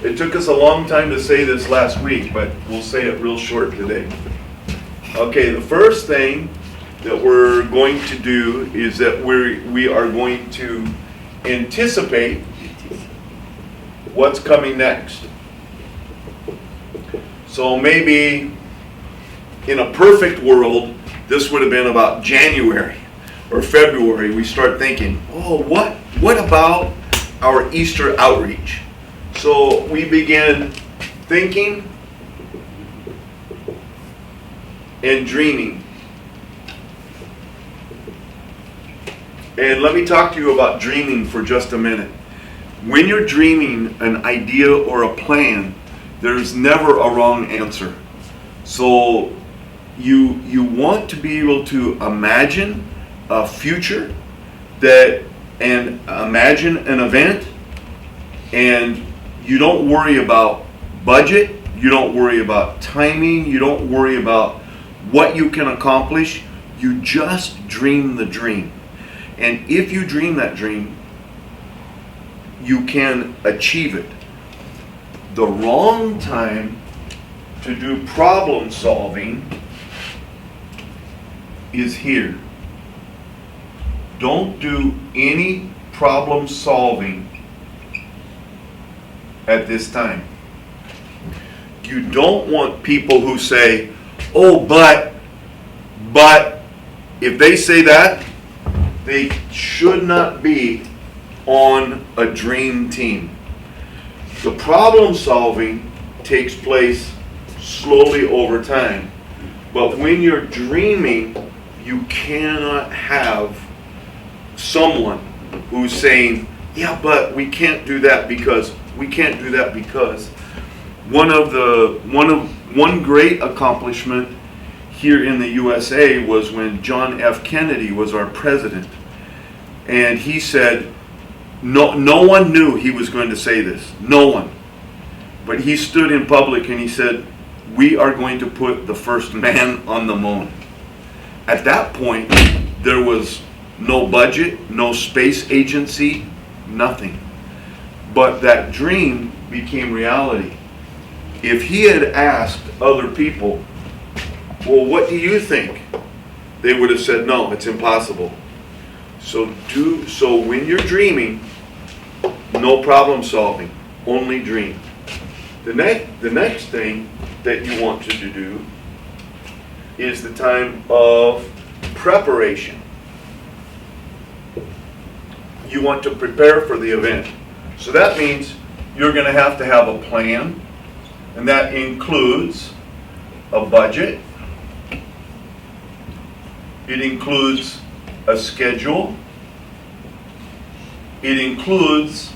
It took us a long time to say this last week, but we'll say it real short today. Okay, the first thing that we're going to do is that we are going to anticipate what's coming next. So maybe in a perfect world, this would have been about January or February. We start thinking, oh, what about our Easter outreach? So we begin thinking and dreaming. And let me talk to you about dreaming for just a minute. When you're dreaming an idea or a plan, there's never a wrong answer. So you want to be able to imagine a future and imagine an event, and you don't worry about budget, you don't worry about timing, you don't worry about what you can accomplish, you just dream the dream. And if you dream that dream, you can achieve it. The wrong time to do problem solving is here. Don't do any problem solving at this time. You don't want people who say, oh, but, if they say that, they should not be on a dream team. The problem solving takes place slowly over time. But when you're dreaming, you cannot have someone who's saying, yeah, but we can't do that because one great accomplishment here in the USA was when John F. Kennedy was our president. And he said, no one knew he was going to say this. No one. But he stood in public and he said, we are going to put the first man on the moon. At that point, there was no budget, no space agency, nothing. But that dream became reality. If he had asked other people, well, what do you think? They would have said, no, it's impossible. So when you're dreaming, no problem solving, only dream. The next thing that you want to do is the time of preparation. You want to prepare for the event. So that means you're going to have a plan, and that includes a budget. It includes a schedule. It includes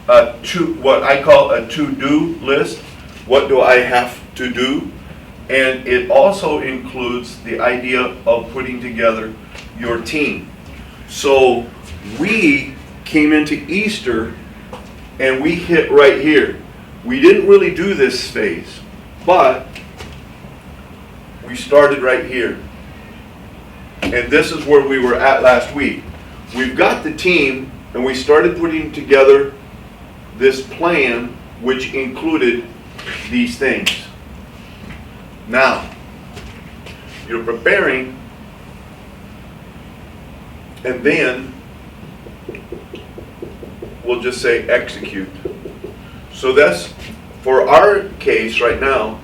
what I call a to-do list. What do I have to do? And it also includes the idea of putting together your team. So we came into Easter and we hit right here. We didn't really do this phase, but we started right here. And this is where we were at last week. We've got the team, and we started putting together this plan, which included these things. Now, you're preparing, and then we'll just say execute. So that's, for our case right now,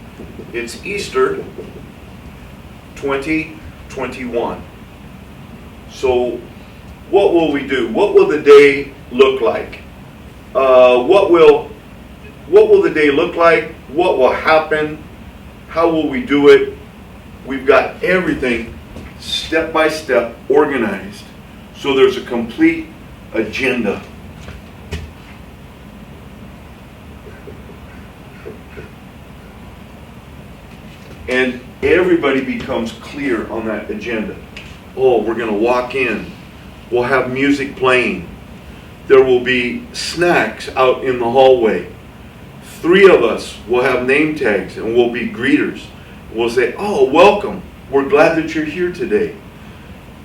it's Easter 2021. So what will we do? What will the day look like? What will the day look like? What will happen? How will we do it? We've got everything step by step organized. So there's a complete agenda. And everybody becomes clear on that agenda. Oh, we're going to walk in. We'll have music playing. There will be snacks out in the hallway. 3 of us will have name tags and we'll be greeters. We'll say, oh, welcome. We're glad that you're here today.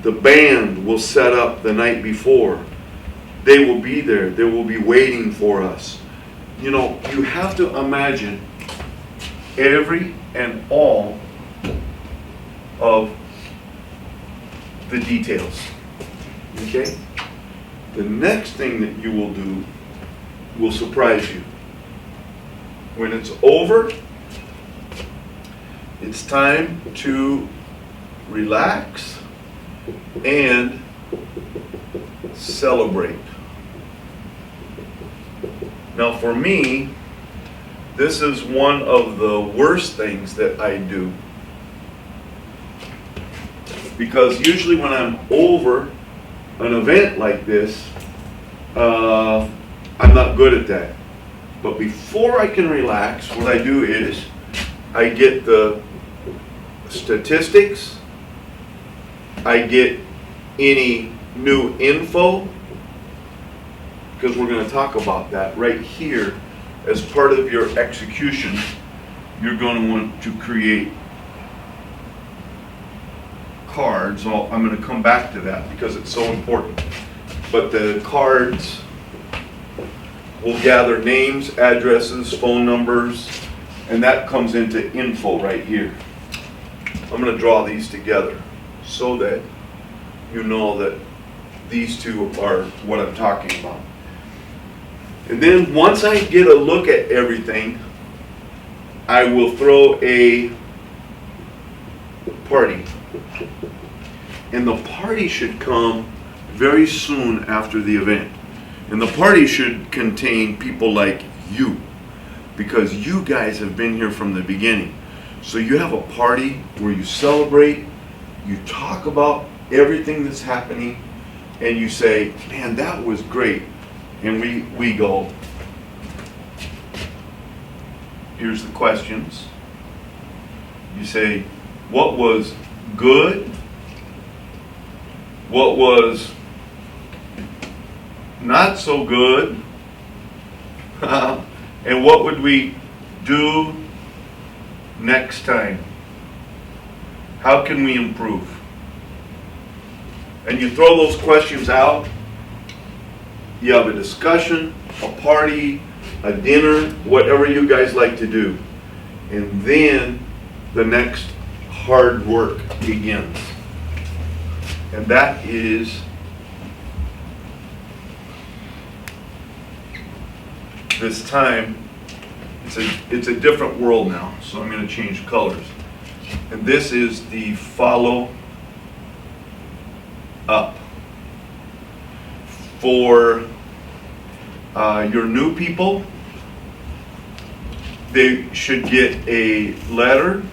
The band will set up the night before. They will be there. They will be waiting for us. you know, you have to imagine every and all of the details. Okay? The next thing that you will do will surprise you. When it's over, it's time to relax and celebrate. Now for me, this is one of the worst things that I do. Because usually when I'm over an event like this, I'm not good at that. But before I can relax, what I do is I get the statistics, I get any new info, because we're going to talk about that right here. As part of your execution, you're going to want to create cards. I'm going to come back to that because it's so important. But the cards will gather names, addresses, phone numbers, and that comes into info right here. I'm going to draw these together so that you know that these two are what I'm talking about. And then once I get a look at everything, I will throw a party. And the party should come very soon after the event. And the party should contain people like you, because you guys have been here from the beginning. So you have a party where you celebrate, you talk about everything that's happening, and you say, man, that was great. And we go, here's the questions. You say, what was good? What was not so good? And what would we do next time? How can we improve? And you throw those questions out. You have a discussion, a party, a dinner, whatever you guys like to do. And then the next hard work begins. And that is this time, it's a different world now, so I'm going to change colors. And this is the follow up. For your new people, they should get a letter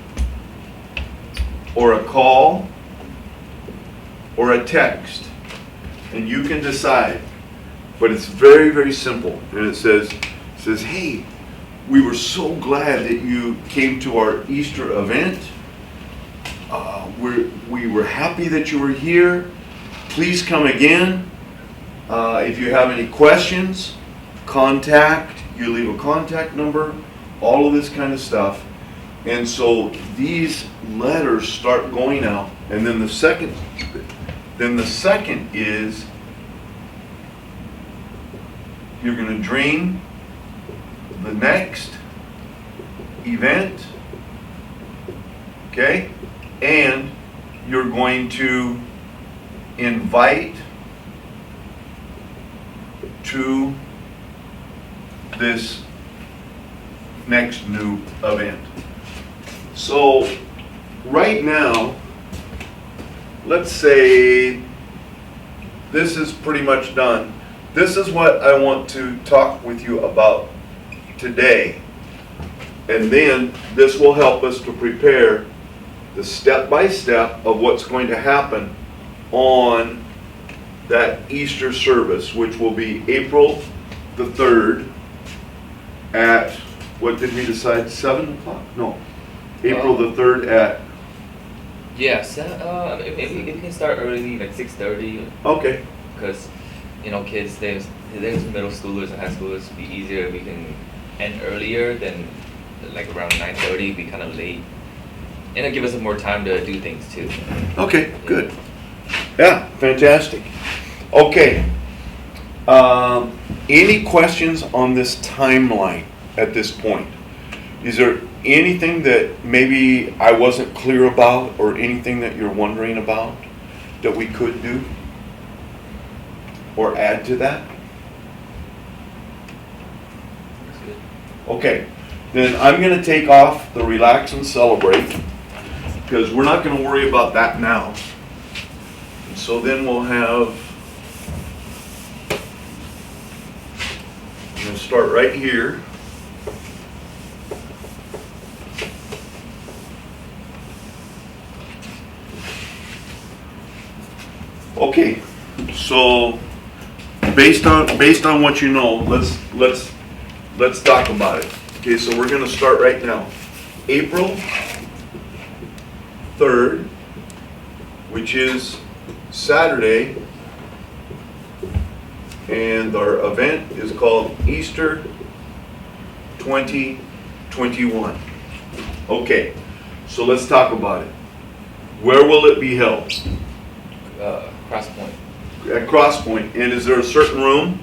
or a call or a text, and you can decide. But it's very, very simple. And it says, hey, we were so glad that you came to our Easter event. We were happy that you were here. Please come again. If you have any questions, you leave a contact number, all of this kind of stuff. And so these letters start going out. And then the second is you're going to dream the next event, okay? And you're going to invite to this next new event. So right now, let's say this is pretty much done. This is what I want to talk with you about today. And then this will help us to prepare the step-by-step of what's going to happen on that Easter service, which will be April the 3rd at, what did we decide, 7 o'clock? No, April the 3rd at... Yes, maybe we can start early, like 6:30. Okay. Because, kids, there's middle schoolers and high schoolers, it'd be easier if we can end earlier than like around 9:30, be kind of late. And it'll give us more time to do things too. Okay, good. Yeah, fantastic. Okay. Any questions on this timeline at this point? Is there anything that maybe I wasn't clear about, or anything that you're wondering about that we could do or add to that? That's good. Okay, then I'm going to take off the relax and celebrate, because we're not going to worry about that now. And so then we'll have, I'm going to start right here. Okay, so based on what you know, let's talk about it. Okay, so we're going to start right now. April 3rd, which is Saturday, and our event is called Easter 2021. Okay, so let's talk about it. Where will it be held? Cross Point. At Cross Point. And is there a certain room?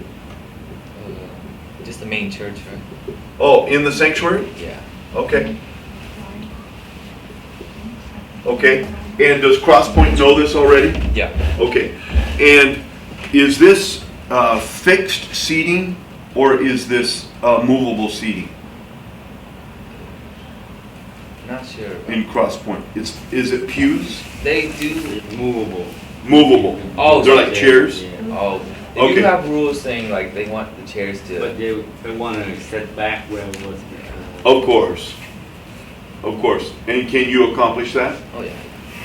Just the main church, right? Oh, in the sanctuary? Yeah. Okay. Okay. And does Cross Point know this already? Yeah. Okay. And is this fixed seating, or is this movable seating Not sure. in Cross Point? Is it pews? They do. Movable. Movable. Oh, They're like chairs? Yeah. Oh, they Okay. do have rules saying like they want the chairs to. But they want to set back where it was before. Of course. Of course. And can you accomplish that? Oh yeah.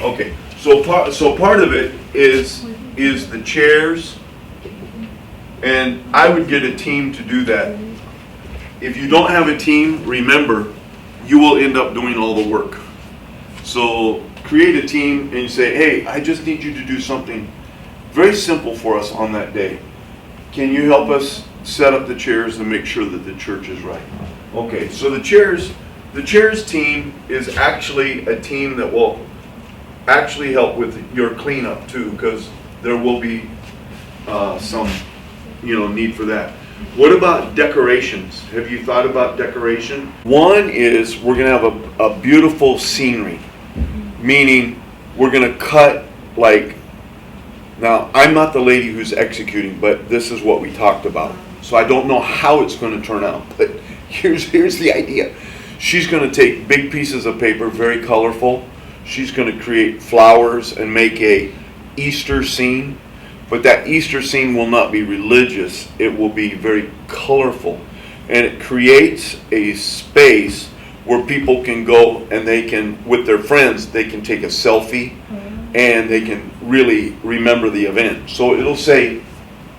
Okay, so part of it is the chairs, and I would get a team to do that. If you don't have a team, remember, you will end up doing all the work. So create a team and you say, hey, I just need you to do something very simple for us on that day. Can you help us set up the chairs and make sure that the church is right? Okay, so the chairs team is actually a team that will actually help with your cleanup too, because there will be some need for that. What about decorations? Have you thought about decoration? One is we're going to have a beautiful scenery, meaning we're going to cut like, now I'm not the lady who's executing, but this is what we talked about. So I don't know how it's going to turn out, but here's the idea. She's going to take big pieces of paper, very colorful. She's going to create flowers and make a Easter scene, but that Easter scene will not be religious. It will be very colorful, and it creates a space where people can go and they can, with their friends, they can take a selfie and they can really remember the event. So it'll say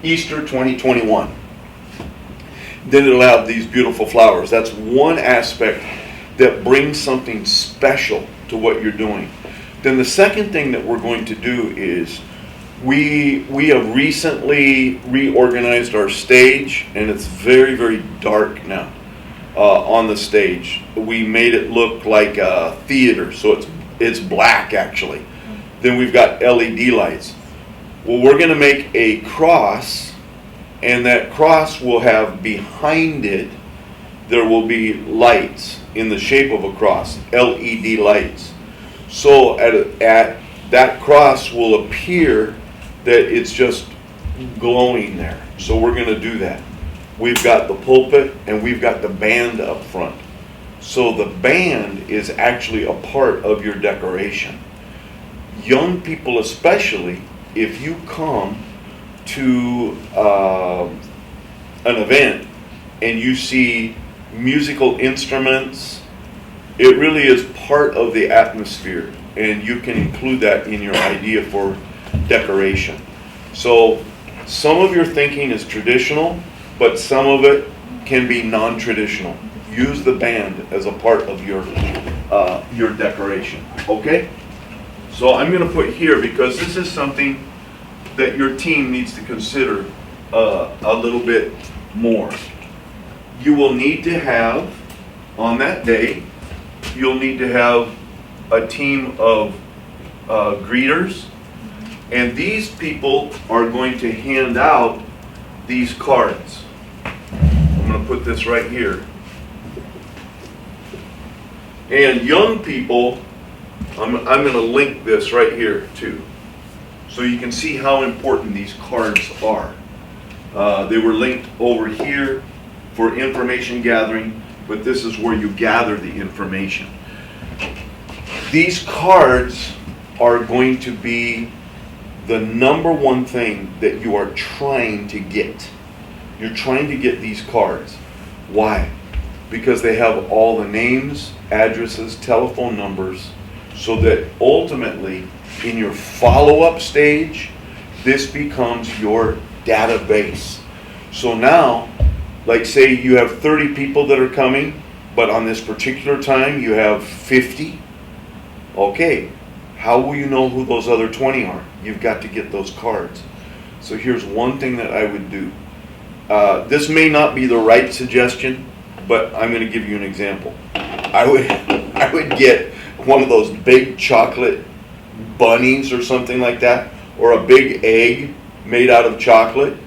Easter 2021. Then it'll have these beautiful flowers. That's one aspect that brings something special to what you're doing. Then the second thing that we're going to do is we have recently reorganized our stage, and it's very, very dark now on the stage. We made it look like a theater, so it's black actually. Then we've got LED lights. Well, we're going to make a cross, and that cross will have behind it, there will be lights in the shape of a cross, LED lights. So at that cross will appear that it's just glowing there. So we're going to do that. We've got the pulpit and we've got the band up front. So the band is actually a part of your decoration. Young people especially, if you come to an event and you see musical instruments, it really is part of the atmosphere, and you can include that in your idea for decoration. So some of your thinking is traditional, but some of it can be non-traditional. Use the band as a part of your decoration. Okay? So I'm going to put here, because this is something that your team needs to consider a little bit more. You will need to have, on that day, you'll need to have a team of greeters, and these people are going to hand out these cards. going to put this right here. And young people, I'm going to link this right here too. So you can see how important these cards are. They were linked over here for information gathering, but this is where you gather the information. These cards are going to be the number one thing that you are trying to get. You're trying to get these cards. Why? Because they have all the names, addresses, telephone numbers, so that ultimately in your follow-up stage, this becomes your database. So now, like say you have 30 people that are coming, but on this particular time you have 50. Okay, how will you know who those other 20 are? You've got to get those cards. So here's one thing that I would do. This may not be the right suggestion, but I'm going to give you an example. I would get one of those big chocolate bunnies or something like that, or a big egg made out of chocolate,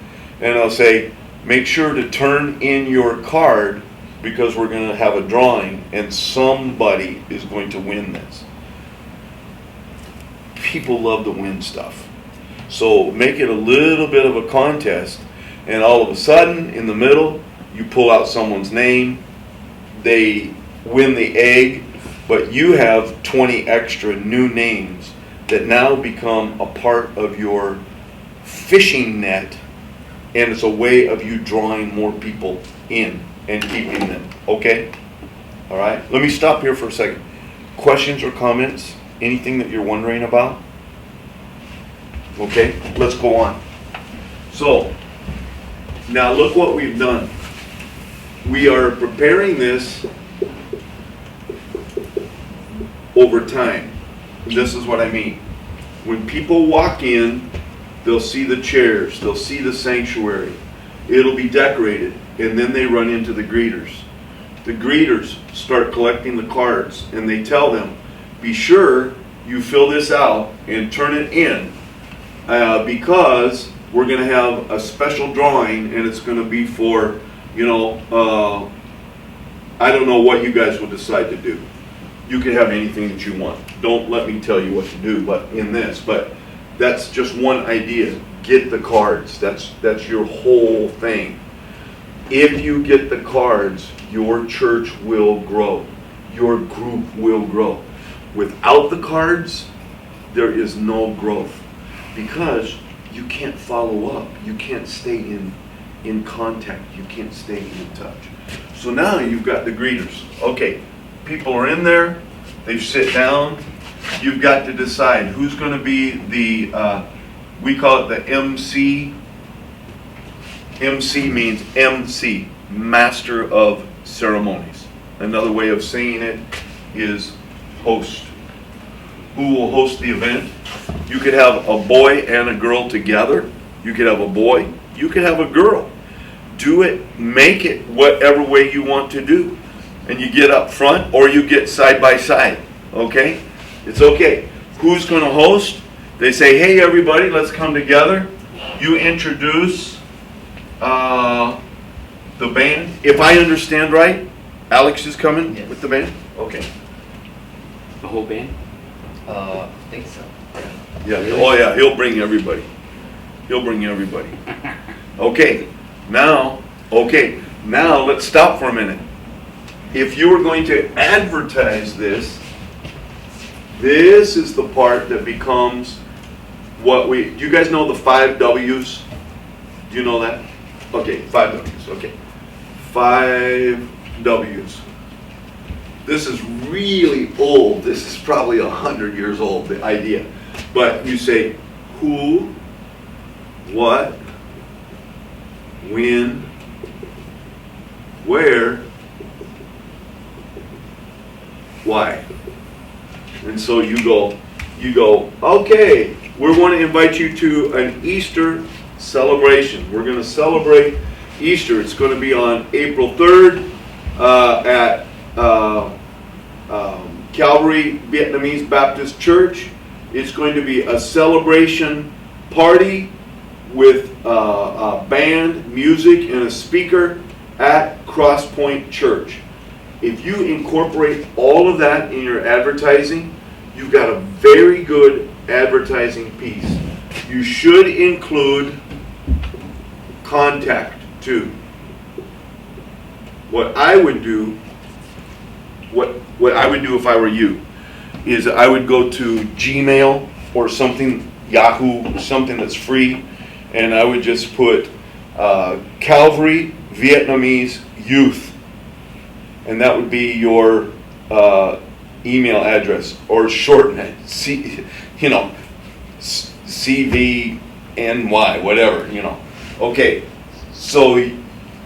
and I'll say, make sure to turn in your card because we're going to have a drawing and somebody is going to win this. People love to win stuff. So make it a little bit of a contest, and all of a sudden in the middle you pull out someone's name, they win the egg, but you have 20 extra new names that now become a part of your fishing net, and it's a way of you drawing more people in and keeping them. Okay? All right? Let me stop here for a second. Questions or comments? Anything that you're wondering about? Okay, let's go on. So, now look what we've done. We are preparing this over time. This is what I mean. When people walk in, they'll see the chairs, they'll see the sanctuary. It'll be decorated, and then they run into the greeters. The greeters start collecting the cards, and they tell them, be sure you fill this out and turn it in because we're going to have a special drawing, and it's going to be for, I don't know what you guys will decide to do. You can have anything that you want. Don't let me tell you what to do, but that's just one idea. Get the cards. That's your whole thing. If you get the cards, your church will grow. Your group will grow. Without the cards, there is no growth because you can't follow up. You can't stay in contact. You can't stay in touch. So now you've got the greeters. Okay, people are in there. They sit down. You've got to decide who's going to be the, we call it the MC. MC means MC, Master of Ceremonies. Another way of saying it is host. Who will host the event? You could have a boy and a girl together. You could have a boy. You could have a girl. Do it, make it whatever way you want to do. And you get up front or you get side by side. Okay? It's okay. Who's going to host? They say, hey everybody, let's come together. You introduce the band. If I understand right, Alex is coming with the band? Okay. The whole band? I think so. Yeah. Oh yeah, he'll bring everybody. He'll bring everybody. Okay. Now let's stop for a minute. If you were going to advertise this is the part that becomes do you guys know the 5 W's? Do you know that? Okay, 5 W's. Okay. 5 W's. This is really old. This is probably 100 years old, the idea. But you say who, what, when, where, why. And so you go, okay, we want to invite you to an Easter celebration. We're going to celebrate Easter. It's going to be on April 3rd at Calvary Vietnamese Baptist Church. It's going to be a celebration party with a band, music, and a speaker. at Cross Point Church. If you incorporate all of that in your advertising, you've got a very good advertising piece. You should include contact too. What I would do if I were you is I would go to Gmail or something, Yahoo, something that's free, and I would just put Calvary Vietnamese Youth, and that would be your email address, or shorten it, CVNY, whatever, Okay, so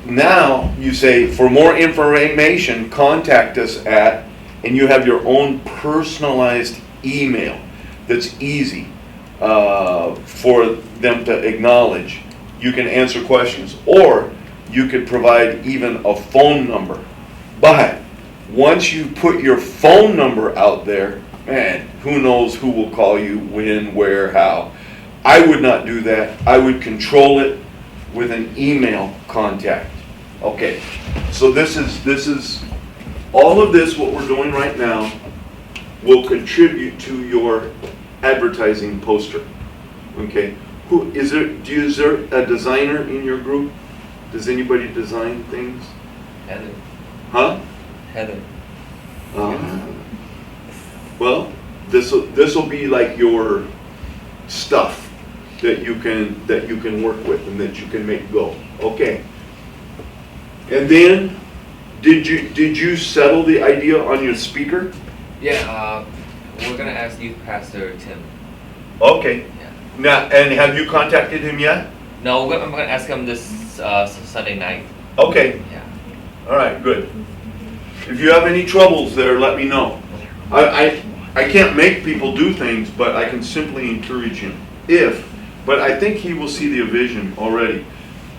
now you say, for more information, contact us at, and you have your own personalized email that's easy for them to acknowledge. You can answer questions, or you could provide even a phone number. But once you put your phone number out there, man, who knows who will call you, when, where, how. I would not do that. I would control it with an email contact. Okay, so this is all of this, what we're doing right now, will contribute to your advertising poster. Okay, is there a designer in your group? Does anybody design things? Heather. Huh? Heather. Well, this will be like your stuff that you can work with and that you can make go. Okay. And then, did you settle the idea on your speaker? Yeah, we're gonna ask Youth Pastor Tim. Okay. Yeah. Now, and have you contacted him yet? No, I'm gonna ask him this Sunday night. Okay. Yeah. All right. Good. If you have any troubles there, let me know. I can't make people do things, but I can simply encourage him. But I think he will see the vision already.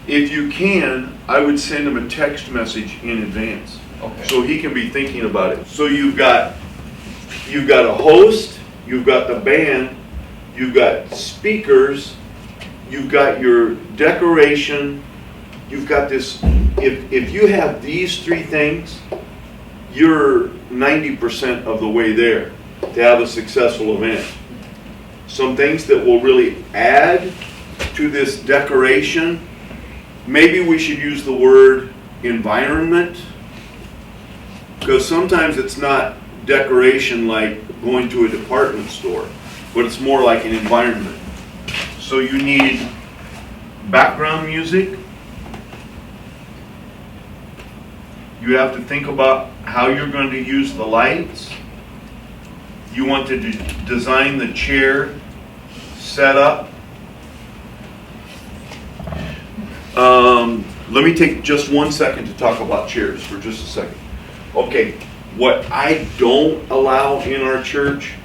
If you can, I would send him a text message in advance, Okay. so he can be thinking about it. So you've got a host, you've got the band, you've got speakers, you've got your decoration, you've got this. If you have these three things, you're 90% of the way there to have a successful event. Some things that will really add to this decoration, maybe we should use the word environment, because sometimes it's not decoration like going to a department store, but it's more like an environment. So you need background music. You have to think about how you're going to use the lights. You want to design the chair setup. Let me take just 1 second to talk about chairs for just a second. Okay, what I don't allow in our church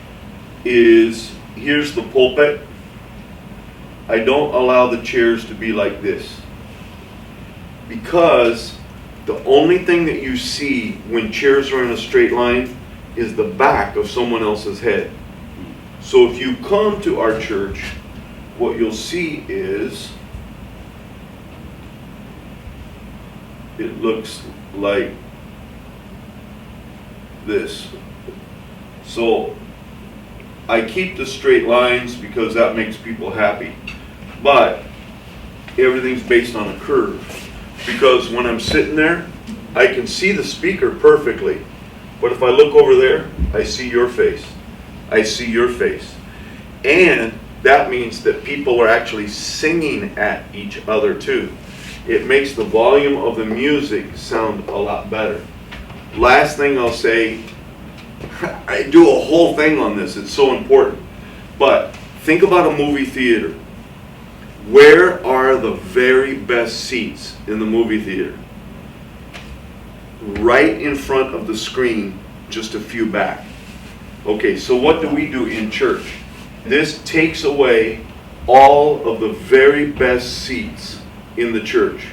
is, here's the pulpit. I don't allow the chairs to be like this, because the only thing that you see when chairs are in a straight line is the back of someone else's head. So if you come to our church, what you'll see is, it looks like this. So I keep the straight lines because that makes people happy. But everything's based on a curve. Because when I'm sitting there, I can see the speaker perfectly. But if I look over there, I see your face. I see your face. And that means that people are actually singing at each other too. It makes the volume of the music sound a lot better. Last thing I'll say, I do a whole thing on this, it's so important. But think about a movie theater. Where are the very best seats in the movie theater? Right in front of the screen, just a few back. Okay, so what do we do in church? This takes away all of the very best seats in the church.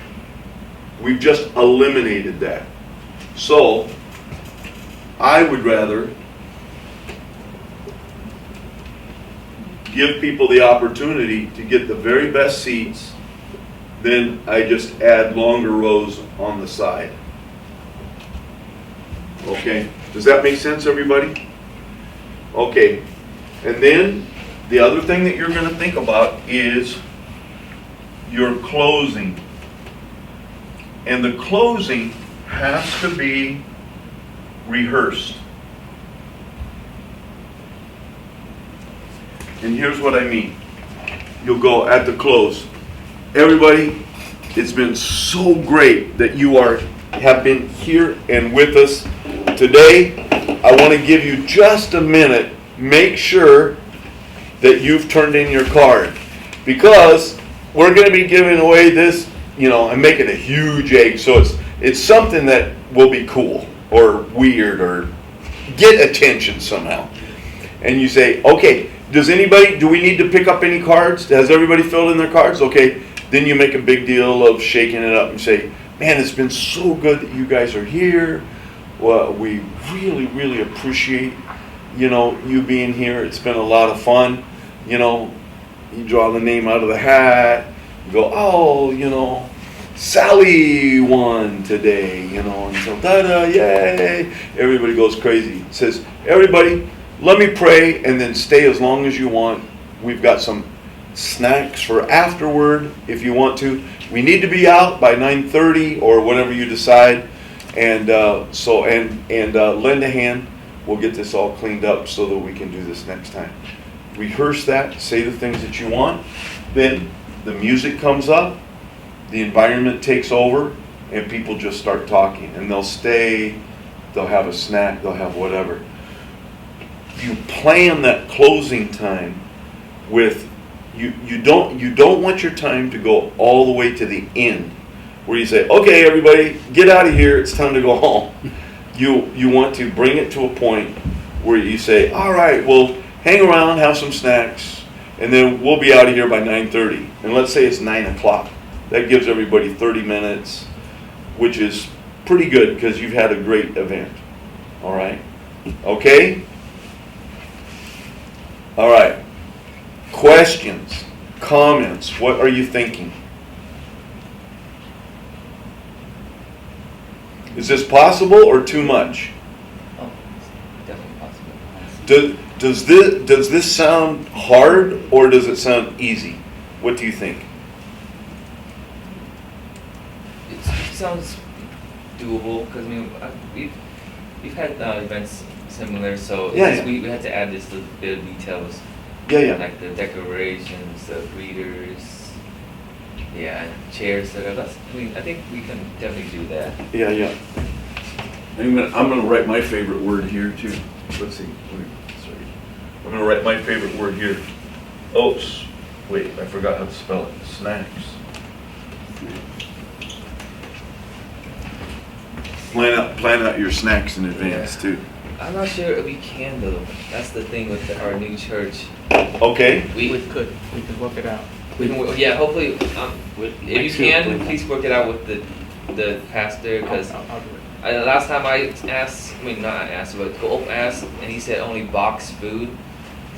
We've just eliminated that. So, I would rather give people the opportunity to get the very best seats then I just add longer rows on the side. Okay, does that make sense, everybody? Okay, and then the other thing that you're going to think about is your closing. And the closing has to be rehearsed. And here's what I mean. You'll go at the close. Everybody, it's been so great that you have been here and with us today. I want to give you just a minute. Make sure that you've turned in your card, because we're going to be giving away this, and making a huge egg. So it's something that will be cool or weird or get attention somehow. And you say, okay, do we need to pick up any cards? Has everybody filled in their cards? Okay, then you make a big deal of shaking it up and say, man, it's been so good that you guys are here. Well, we really, really appreciate, you being here. It's been a lot of fun. You draw the name out of the hat. You go, oh, Sally won today, and so da-da, yay. Everybody goes crazy. It says, everybody, let me pray, and then stay as long as you want. We've got some snacks for afterward if you want to. We need to be out by 9:30 or whatever you decide. And lend a hand. We'll get this all cleaned up so that we can do this next time. Rehearse that, say the things that you want. Then the music comes up, the environment takes over, and people just start talking. And they'll stay, they'll have a snack, they'll have whatever. You plan that closing time with, you don't want your time to go all the way to the end, where you say, okay, everybody, get out of here, it's time to go home. You want to bring it to a point where you say, all right, well, hang around, have some snacks, and then we'll be out of here by 9:30. And let's say it's 9 o'clock. That gives everybody 30 minutes, which is pretty good because you've had a great event. All right? Okay? All right. Questions, comments, what are you thinking? Is this possible or too much? Oh, it's definitely possible. Does this sound hard or does it sound easy? What do you think? It sounds doable because we've had events similar, so it's Yeah, just, yeah. we had to add this little bit of details, Yeah. like the decorations, the greeters, chairs set up. I think we can definitely do that. Yeah. I'm gonna write my favorite word here too. Let's see. Sorry. I'm gonna write my favorite word here. Oops. Wait, I forgot how to spell it. Snacks. Plan out your snacks in advance too. I'm not sure if we can though. That's the thing with our new church. Okay. We could work it out. We can, hopefully, if you Make sure can, we- please work it out with the pastor, because I'll do it. last time I asked, not asked, but Coop asked, and he said only boxed food,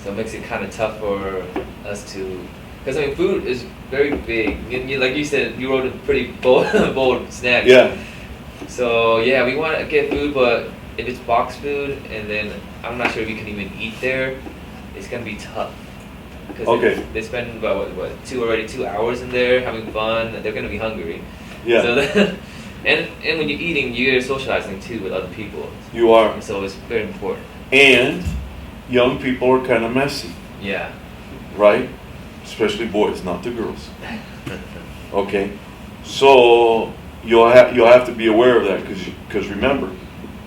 so it makes it kind of tough for us to, because food is very big. Like you said, you wrote a pretty bold snack. Yeah. So we want to get food, but if it's boxed food, and then I'm not sure if we can even eat there, it's gonna be tough. Because Okay. they spend about what 2 hours in there having fun. They're gonna be hungry. Yeah. So and when you're eating, you're socializing too with other people. You are. And so it's very important. And young people are kind of messy, Yeah. right? Especially boys, not the girls. Okay. So you'll have to be aware of that because remember,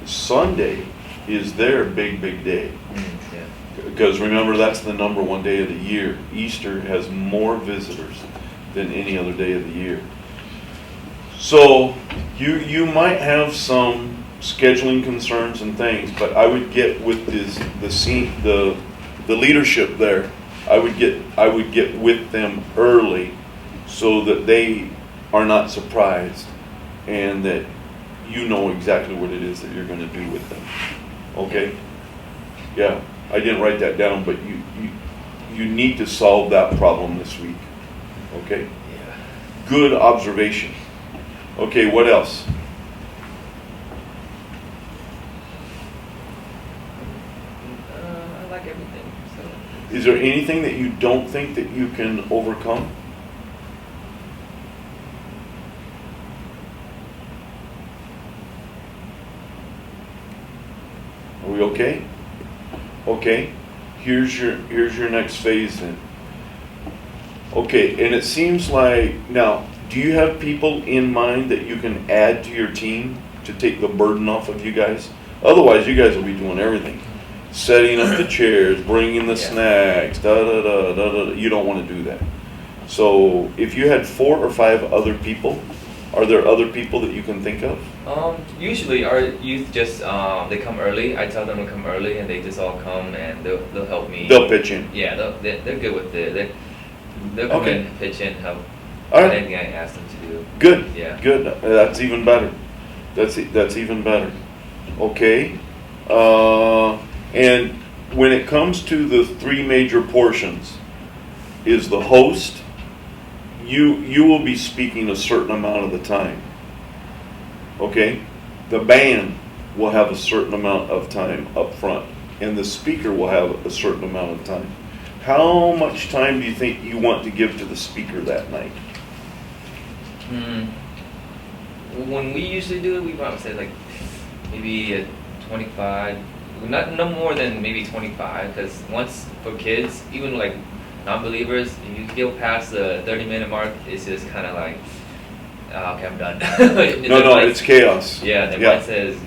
Sunday is their big day. Yeah. Because remember, that's the number one day of the year. Easter has more visitors than any other day of the year. So you might have some scheduling concerns and things, but I would get with the leadership there. I would get with them early so that they are not surprised and that you know exactly what it is that you're going to do with them. Okay? Yeah. I didn't write that down, but you need to solve that problem this week. Okay? Yeah. good observation. Okay, what else? I like everything. So Is there anything that you don't think that you can overcome? Are we okay? Okay. Here's your next phase then. Okay, and it seems like now, do you have people in mind that you can add to your team to take the burden off of you guys? Otherwise, you guys will be doing everything. Setting up the chairs, bringing the Yeah. snacks, da da da da da. You don't want to do that. So, if you had 4 or 5 other people, are there other people that you can think of? Usually our youth just they come early. I tell them to come early, and they just all come and they'll help me. They'll pitch in. Yeah, they're good with it. They'll come Okay. in, pitch in, help. All right. Anything I ask them to do. Good. Yeah. Good. That's even better. That's even better. Okay. And when it comes to the 3 major portions, is the host, you will be speaking a certain amount of the time. Okay? The band will have a certain amount of time up front, and the speaker will have a certain amount of time. How much time do you think you want to give to the speaker that night? When we usually do it, we might say like maybe 25, no more than maybe 25. Because once for kids, even like non-believers, if you go past the 30-minute mark, it's just kind of like, oh, okay, I'm done. No, it's chaos. Yeah, the Yeah. mindset is,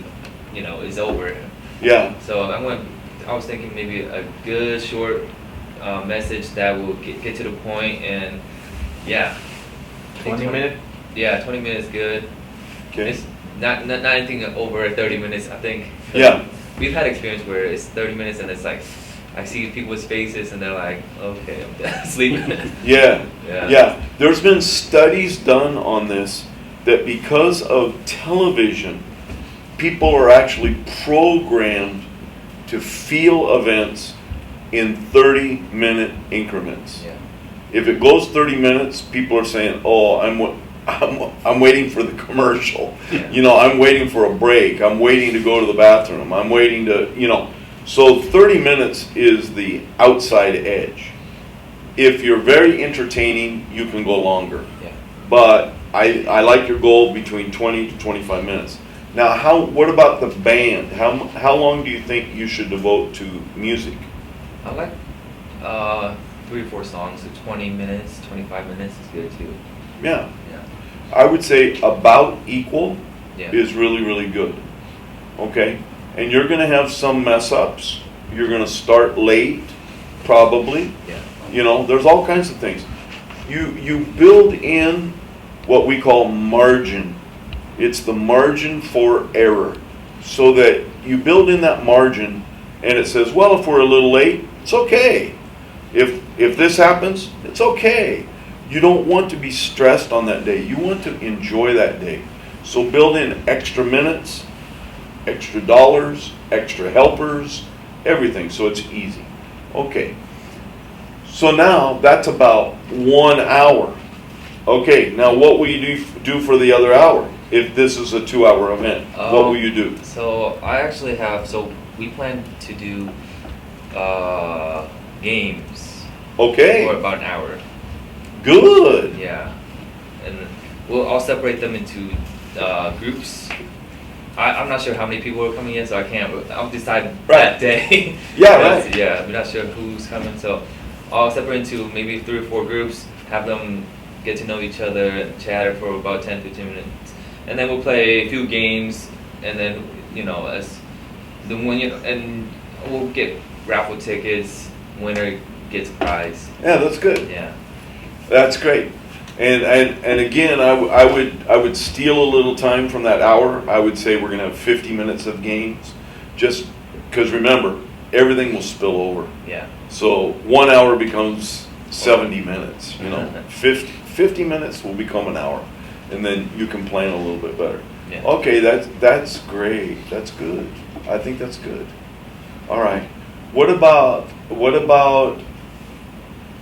it's over. Yeah. So I was thinking maybe a good short message that will get to the point, and yeah. I think 20 minutes? Yeah, 20 minutes good. Okay. It's not anything over 30 minutes, I think. Yeah. We've had experience where it's 30 minutes and it's like, I see people's faces and they're like, okay, I'm done sleeping. Yeah. Yeah. Yeah. There's been studies done on this that because of television, people are actually programmed to feel events in 30-minute increments. Yeah. If it goes 30 minutes, people are saying, "Oh, I'm waiting for the commercial. Yeah. I'm waiting for a break. I'm waiting to go to the bathroom. I'm waiting to, So 30 minutes is the outside edge. If you're very entertaining, you can go longer. Yeah. But I like your goal between 20 to 25 minutes. Now, what about the band? How long do you think you should devote to music? I like 3 or 4 songs, so 20 minutes, 25 minutes is good too. Yeah. Yeah. I would say about equal Yeah. is really, really good. Okay? And you're going to have some mess ups. You're going to start late, probably. Yeah. There's all kinds of things. You build in what we call margin. It's the margin for error. So that you build in that margin and it says, well, if we're a little late, it's okay. If this happens, it's okay. You don't want to be stressed on that day. You want to enjoy that day. So build in extra minutes, extra dollars, extra helpers, everything, so it's easy. Okay. So now that's about 1 hour. Okay, now what will you do for the other hour? If this is a 2-hour event, what will you do? So I actually we plan to do games Okay, for about an hour. good. Yeah, and I'll separate them into groups. I'm not sure how many people are coming in, so I'll decide Right. that day. Yeah, 'Cause, right. Yeah, we're not sure who's coming, so I'll separate into maybe 3 or 4 groups, have them get to know each other and chatter for about 10, 15 minutes. And then we'll play a few games, and then, and we'll get raffle tickets, winner gets a prize. Yeah, that's good. Yeah. That's great. And again, I would steal a little time from that hour. I would say we're going to have 50 minutes of games, just because remember, everything will spill over. Yeah. So 1 hour becomes 70 minutes. 50 minutes will become an hour, and then you can plan a little bit better. Yeah. Okay, that's great. That's good. I think that's good. All right. What about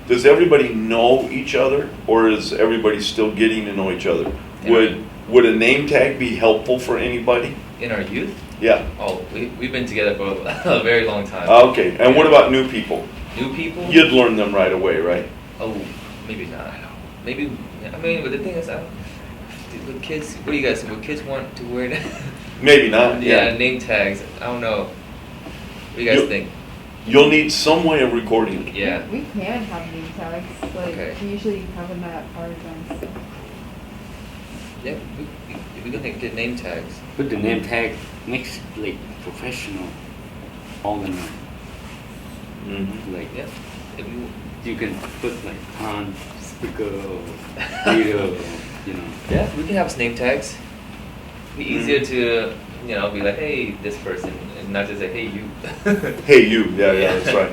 does everybody know each other, or is everybody still getting to know each other? Would a name tag be helpful for anybody? In our youth, Yeah. oh, we've been together for a very long time. Okay, and what about new people? New people? You'd learn them right away, right? Oh, maybe not. Maybe, I mean, but the thing is, with kids, what do you guys, would kids want to wear that? Maybe not, Yeah, yeah. name tags, I don't know. What do you guys You- think? You'll need some way of recording it. Yeah. We can have name tags, like, Okay. we usually have them at our events. Yeah, we can get name tags. Put the name tag makes like professional, organized. Mhm. Like Yeah. If you, you can put like on speaker, or video, you know. yeah, we can have name tags. Be easier to, be like, hey, this person, and not just say, hey, you. Hey, you, yeah, that's right.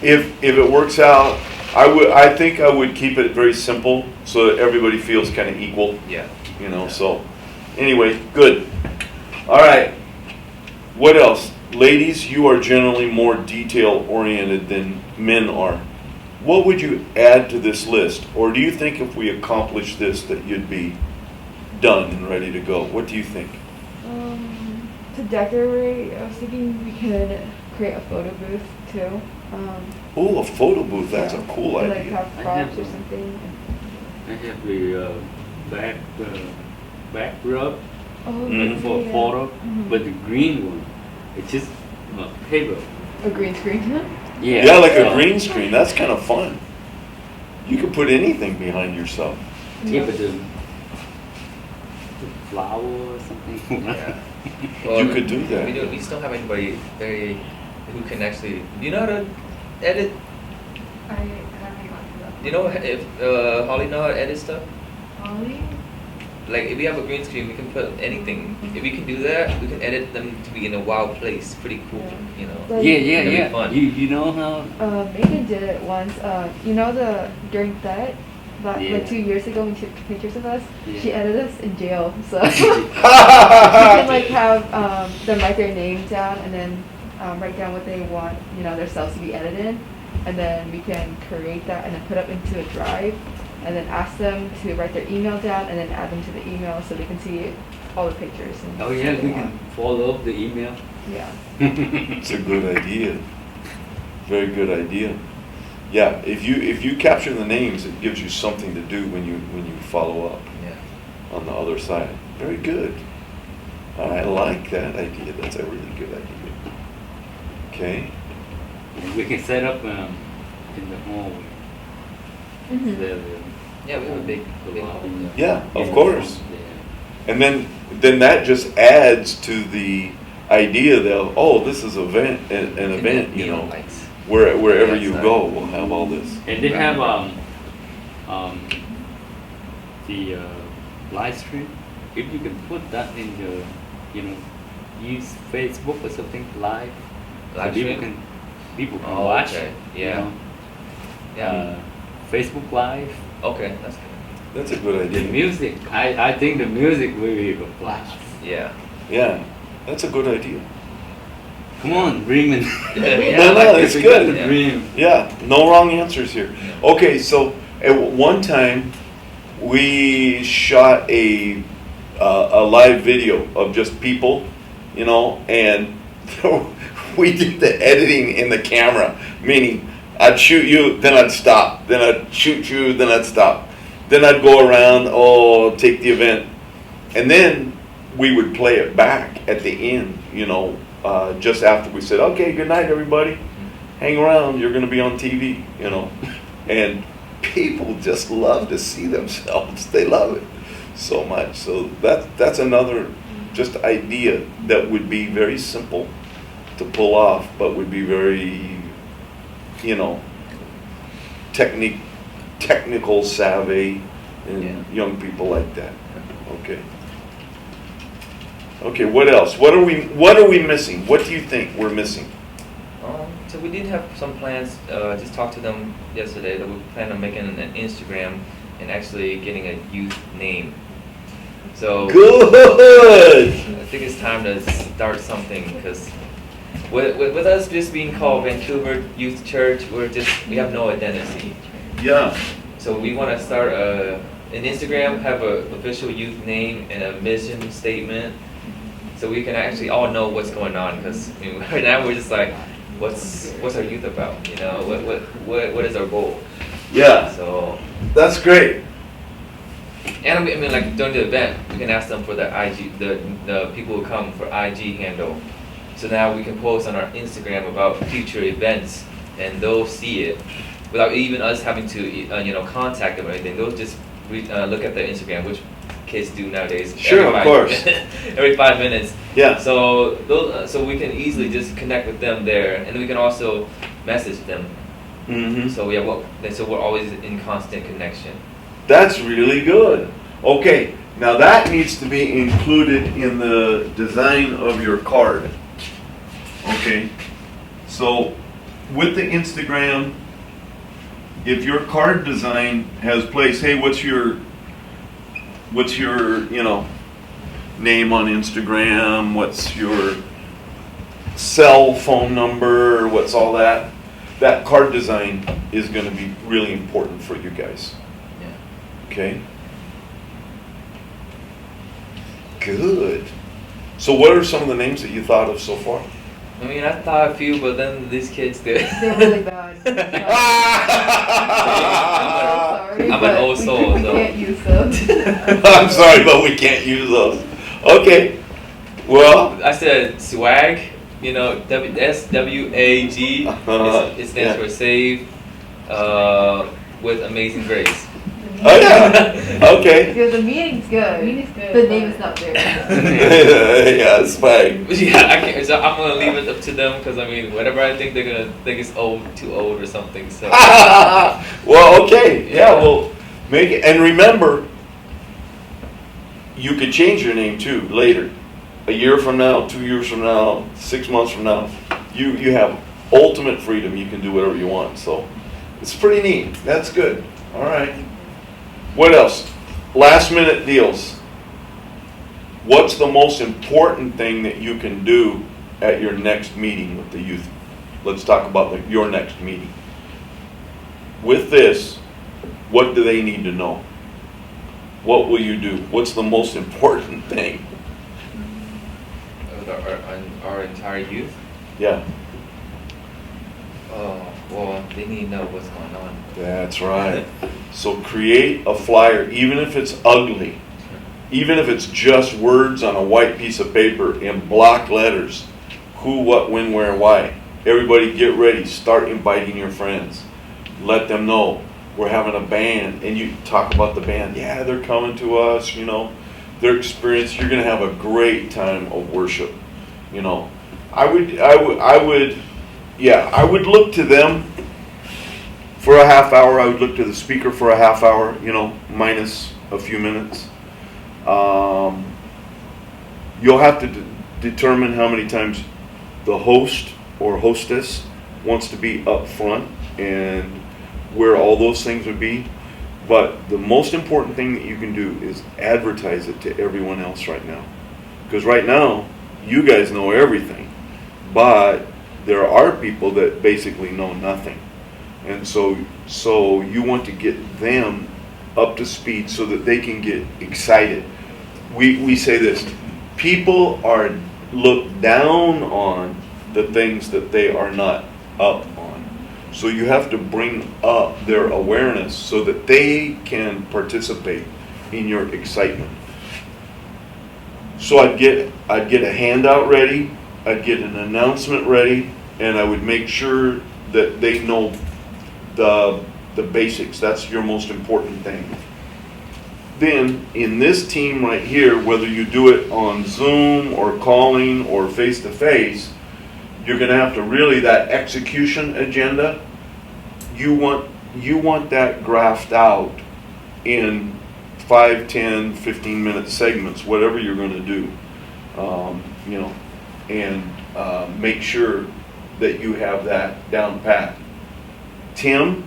If it works out, I think I would keep it very simple so that everybody feels kind of equal, Yeah. so, anyway, good. All right, what else? Ladies, you are generally more detail-oriented than men are. What would you add to this list? Or do you think if we accomplish this that you'd be done and ready to go? What do you think? To decorate, I was thinking we could create a photo booth too. Oh, a photo booth, that's a yeah, cool like idea. have I props have or one. something. I have the back rub Oh, Mhm. that's for yeah. photo, Mhm. but the green one, it's just paper. A green screen, huh? Yeah, like a so- green screen, that's kind of fun. You could put anything behind yourself. Yeah, but the flower or something. Yeah. You could do that. We just don't have anybody who can actually. Do you know how to edit? I haven't gotten to that. Do you know if Holly know how to edit stuff? Holly? Like if we have a green screen, we can put anything. If we can do that, we can edit them to be in a wild place. Pretty cool, Yeah. know. Yeah, That'd be fun. You know how? Megan did it once. During that, Yeah. like 2 years ago when she took pictures of us, Yeah. she edited us in jail. So we can like have them write their name down and then write down what they want, themselves to be edited, and then we can create that and then put up into a drive, and then ask them to write their email down and then add them to the email so they can see all the pictures. And Oh see yeah, what they we can want. follow up the email. Yeah. It's a good idea. Very good idea. Yeah, if you capture the names, it gives you something to do when you follow up Yeah. on the other side. Very good. I like that idea. That's a really good idea. Okay. And we can set up in the hallway. Mhm. Yeah, we have a big lobby. hall. Yeah, In of the course. front, yeah. And then that just adds to the idea that, oh, this is an event, Neon lights. wherever you Outside. go, we'll have all this. And they have the live stream. If you can put that in the, use Facebook or something live. Live so stream? people can Oh, watch. okay. you Yeah. know. Yeah. Facebook Live. Okay, that's good. That's a good The idea. music, I think the music will be a blast. Yeah. Yeah, that's a good idea. Come on, Bremen. Yeah, No, like it's We good. got the dream. Yeah, no wrong answers here. Okay, so at one time, we shot a live video of just people, and we did the editing in the camera, meaning I'd shoot you, then I'd stop, then I'd shoot you, then I'd stop. Then I'd go around, take the event, and then we would play it back at the end, just after we said, okay, good night, everybody. Hang around, you're going to be on TV, And people just love to see themselves. They love it so much. So that's another just idea that would be very simple to pull off, but would be very, technical savvy and Yeah. young people like that. Okay. Okay, what else? What are we missing? What do you think we're missing? So we did have some plans, just talked to them yesterday, that we plan on making an Instagram and actually getting a youth name. So Good! I think it's time to start something because with us just being called Vancouver Youth Church, we have no identity. Yeah. So we want to start an Instagram, have a official youth name and a mission statement, so we can actually all know what's going on. Because right now we're just like, what's our youth about? You know, what is our goal? Yeah. So, That's great. and I mean, like during the event, we can ask them for the IG, the people who come for IG handle. So now we can post on our Instagram about future events, and they'll see it without even us having to, contact them or anything. They'll just look at the Instagram, which kids do nowadays. Sure, of course. Every 5 minutes. Yeah. So so we can easily just connect with them there, and then we can also message them. Mm-hmm. So so we're always in constant connection. That's really good. Okay, now that needs to be included in the design of your card. Okay, so with the Instagram, if your card design has place, hey, what's your name on Instagram? What's your cell phone number? What's all that? That card design is going to be really important for you guys. Yeah. Okay. Good. So what are some of the names that you thought of so far? I mean, I thought a few, but then these kids did. They're really bad. Sorry, I'm an but old soul, we so. can't use them. I'm sorry, but we can't use those. Okay. Well, I said swag, SWAG. It stands yeah. for Save with Amazing Grace. Oh yeah. Okay. Because the meeting's good. The name is not there. Yeah, it's fine. Yeah, I can't. So I'm gonna leave it up to them because I mean, whatever I think they're gonna think it's too old or something. So. Well, okay. Yeah, well, make it. And remember, you could change your name too later. A year from now, 2 years from now, 6 months from now, you have ultimate freedom. You can do whatever you want. So it's pretty neat. That's good. All right. What else? Last minute deals. What's the most important thing that you can do at your next meeting with the youth? Let's talk about your next meeting. With this, what do they need to know? What will you do? What's the most important thing? Our entire youth. Yeah, Oh, well, they need to know what's going on. that's right. So create a flyer, even if it's ugly, even if it's just words on a white piece of paper in block letters. Who, what, when, where, why. Everybody get ready. Start inviting your friends. Let them know we're having a band, and you talk about the band. Yeah, they're coming to us, their experience. You're going to have a great time of worship. I would look to them for a half hour. I would look to the speaker for a half hour, minus a few minutes. You'll have to determine how many times the host or hostess wants to be up front and where all those things would be. But the most important thing that you can do is advertise it to everyone else right now. Because right now, you guys know everything. But there are people that basically know nothing. And so you want to get them up to speed so that they can get excited. We say this, people are looked down on the things that they are not up on. So you have to bring up their awareness so that they can participate in your excitement. So I'd get a handout ready, I'd get an announcement ready, and I would make sure that they know the basics. That's your most important thing. Then in this team right here, whether you do it on Zoom or calling or face to face, you're going to have to really, that execution agenda, you want that graphed out in 5, 10, 15 minute segments, whatever you're going to do, and make sure that you have that down pat. Tim,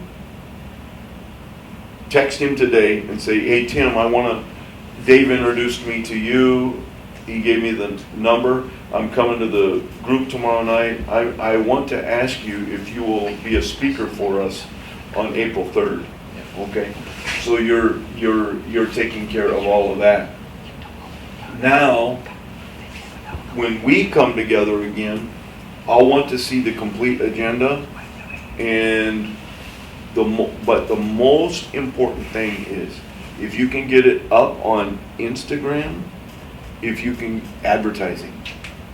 text him today and say, hey Tim, Dave introduced me to you. he gave me the number. I'm coming to the group tomorrow night. I want to ask you if you will be a speaker for us on April 3rd. Okay? So you're taking care of all of that. Now, when we come together again, I'll want to see the complete agenda, and but the most important thing is if you can get it up on Instagram, if you can advertising,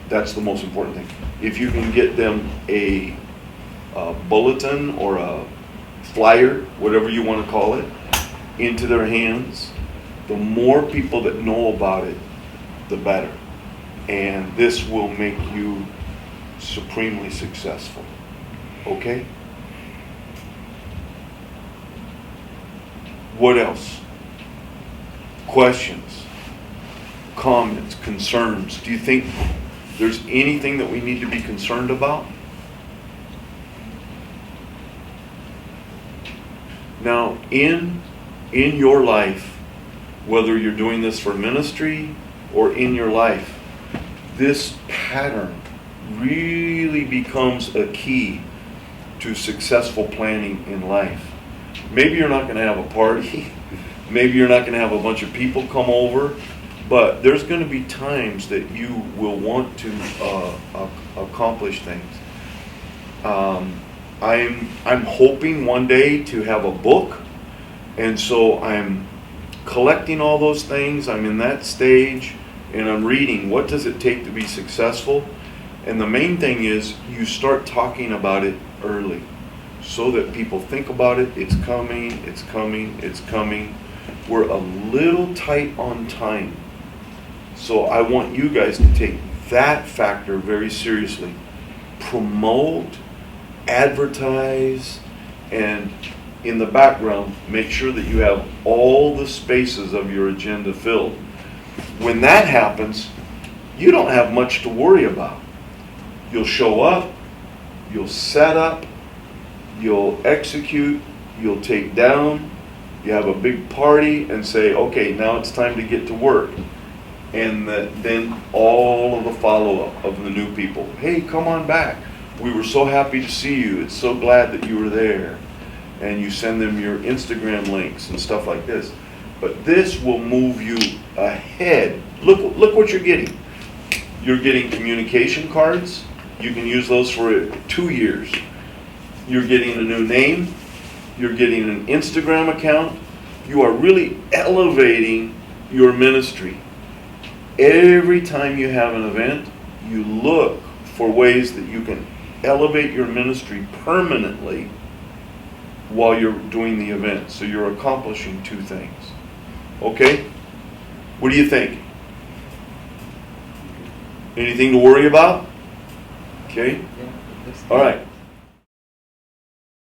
that's the most important thing. If you can get them a bulletin or a flyer, whatever you want to call it, into their hands, the more people that know about it, the better. And this will make you supremely successful. Okay? What else? Questions, comments, concerns? Do you think there's anything that we need to be concerned about? Now, in your life, whether you're doing this for ministry or in your life, this pattern really becomes a key to successful planning in life. Maybe you're not going to have a party. Maybe you're not going to have a bunch of people come over. But there's going to be times that you will want to accomplish things. I'm hoping one day to have a book. And so I'm collecting all those things. I'm in that stage. And I'm reading, what does it take to be successful? And the main thing is you start talking about it early so that people think about it. It's coming, it's coming, it's coming. We're a little tight on time. So I want you guys to take that factor very seriously. Promote, advertise, and in the background, make sure that you have all the spaces of your agenda filled. When that happens, you don't have much to worry about. You'll show up, you'll set up, you'll execute, you'll take down, you have a big party and say, okay, now it's time to get to work. And then all of the follow-up of the new people. Hey, come on back. We were so happy to see you. It's so glad that you were there. And you send them your Instagram links and stuff like this. But this will move you ahead. Look what you're getting. You're getting communication cards. You can use those for 2 years. You're getting a new name. You're getting an Instagram account. You are really elevating your ministry. Every time you have an event, you look for ways that you can elevate your ministry permanently while you're doing the event. So you're accomplishing two things. Okay? What do you think? Anything to worry about? Okay? Yeah. All right.